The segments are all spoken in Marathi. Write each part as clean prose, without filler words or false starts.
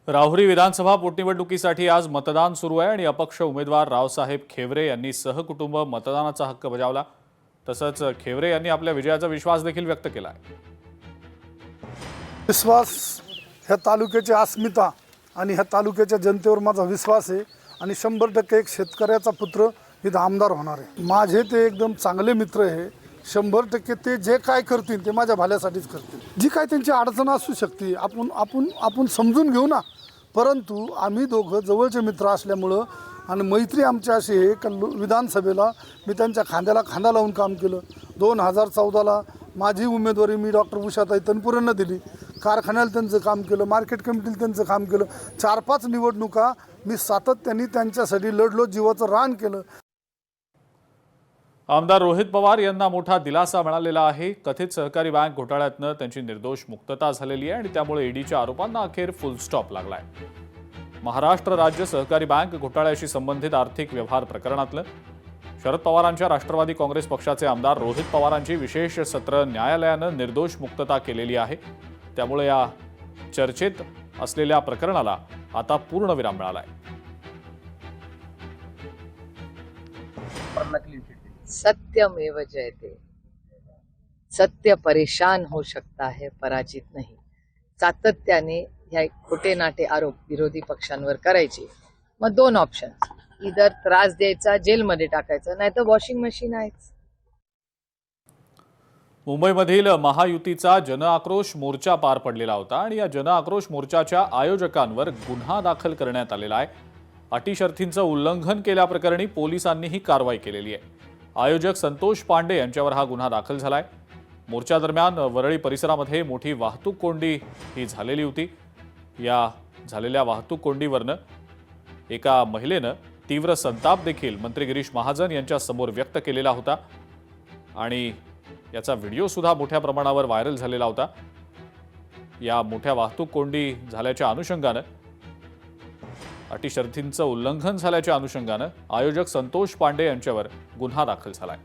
राहुरी विधानसभा पोटनिवडणुकीसाठी आज मतदान सुरू आहे आणि अपक्ष उमेदवार रावसाहेब खेवरे यांनी सहकुटुंब मतदानाचा हक्क बजावला। तसंच खेवरे यांनी आपल्या विजयाचा विश्वास देखील व्यक्त केला आहे। विश्वास ह्या तालुक्याची अस्मिता आणि ह्या तालुक्याच्या जनतेवर माझा विश्वास आहे आणि 100% एक शेतकऱ्याचा पुत्र इथं आमदार होणार आहे। माझे ते एकदम चांगले मित्र आहे। 100% ते जे काय करतील ते माझ्या भल्यासाठीच करतील। जी काय त्यांची अडचण असू शकते आपण समजून घेऊ ना, परंतु आम्ही दोघं जवळचे मित्र असल्यामुळं आणि मैत्री आमची अशी आहे की विधानसभेला मी त्यांच्या खांद्याला खांदा लावून काम केलं। 2014ला माझी उमेदवारी मी डॉक्टर उषाताई तनपुरेंना दिली। कारखान्याला त्यांचं काम केलं, मार्केट कमिटीला त्यांचं काम केलं। 4-5 निवडणुका मी सातत्याने त्यांच्यासाठी लढलो, जीवाचं रान केलं। आमदार रोहित पवार यांना मोठा दिलासा मिळालेला आहे। कथित सहकारी बँक घोटाळ्यातनं त्यांची निर्दोष मुक्तता झालेली आहे आणि त्यामुळे ईडीच्या आरोपांना अखेर फुल स्टॉप लागलाय। महाराष्ट्र राज्य सहकारी बँक घोटाळ्याशी संबंधित आर्थिक व्यवहार प्रकरणातलं शरद पवारांच्या राष्ट्रवादी काँग्रेस पक्षाचे आमदार रोहित पवारांची विशेष सत्र न्यायालयानं निर्दोष मुक्तता केलेली आहे। त्यामुळे या चर्चेत असलेल्या प्रकरणाला आता पूर्णविराम मिळालाय। सत्यमेव जयते। सत्य परेशान हो सकता है, पराजित नहीं। सातत्याने ह्या खोटे नाटे आरोप विरोधी पक्षांवर करायचे। मग दोन ऑप्शन, इधर त्रास द्यायचा, जेलमध्ये टाकायचं, नाही तर वॉशिंग मशीन आहेच। मुंबईमधील महायुतीचा जनआक्रोश मोर्चा पार पडलेला होता आणि या जनआक्रोश मोर्चाच्या आयोजकांवर गुन्हा दाखल करण्यात आलेला आहे। अटी शर्थींचं उल्लंघन केल्याप्रकरणी पोलिसांनी ही कारवाई केलेली आहे। आयोजक संतोष पांडे यांच्यावर हा गुन्हा दाखल झालाय। मोर्चा दरम्यान वरळी परिसरामध्ये मोठी वाहतूक कोंडी ही झालेली होती। या झालेल्या वाहतूक कोंडीवरनं एका महिलेनं तीव्र संताप देखील मंत्री गिरीश महाजन यांच्या समोर व्यक्त केलेला होता आणि याचा व्हिडिओ सुद्धा मोठ्या प्रमाणावर व्हायरल झालेला होता। या मोठ्या वाहतूक कोंडी झाल्याच्या अनुषंगानं, अटी शर्थींचं उल्लंघन झाल्याच्या अनुषंगानं आयोजक संतोष पांडे यांच्यावर गुन्हा दाखल झालाय।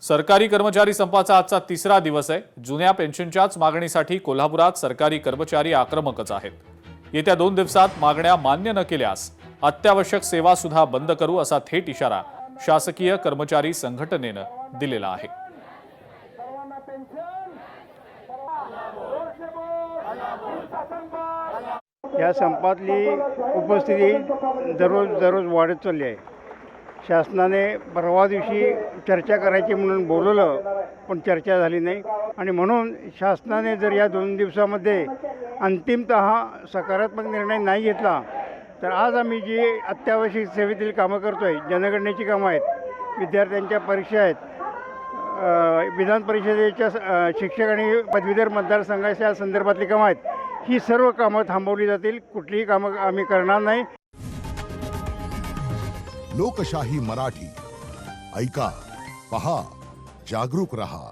सरकारी कर्मचारी संपाचा आजचा तिसरा दिवस आहे। जुन्या पेन्शनच्याच मागणीसाठी कोल्हापुरात सरकारी कर्मचारी आक्रमकच आहेत। येत्या 2 दिवसात मागण्या मान्य न केल्यास अत्यावश्यक सेवा सुद्धा बंद करू असा थेट इशारा शासकीय कर्मचारी संघटनेनं दिलेला आहे। या संपातली उपस्थिती दररोज वाढत चालली आहे। शासनाने परवा दिवशी चर्चा करायची म्हणून बोलवलं, पण चर्चा झाली नाही आणि म्हणून शासनाने जर या 2 दिवसामध्ये अंतिमतः सकारात्मक निर्णय नाही घेतला तर आज आम्ही जी अत्यावश्यक सेवेतील कामं करतोय, जनगणनेची कामं आहेत, विद्यार्थ्यांच्या परीक्षा आहेत, विधान परिषदेच्या शिक्षक आणि पदवीधर मतदारसंघाच्या संदर्भातली कामं आहेत, ही सर्व कामं थांबवली जातील। कुठलीही कामं आम्ही करणार नाही। लोकशाही मराठी ऐका, पहा, जागरूक रहा।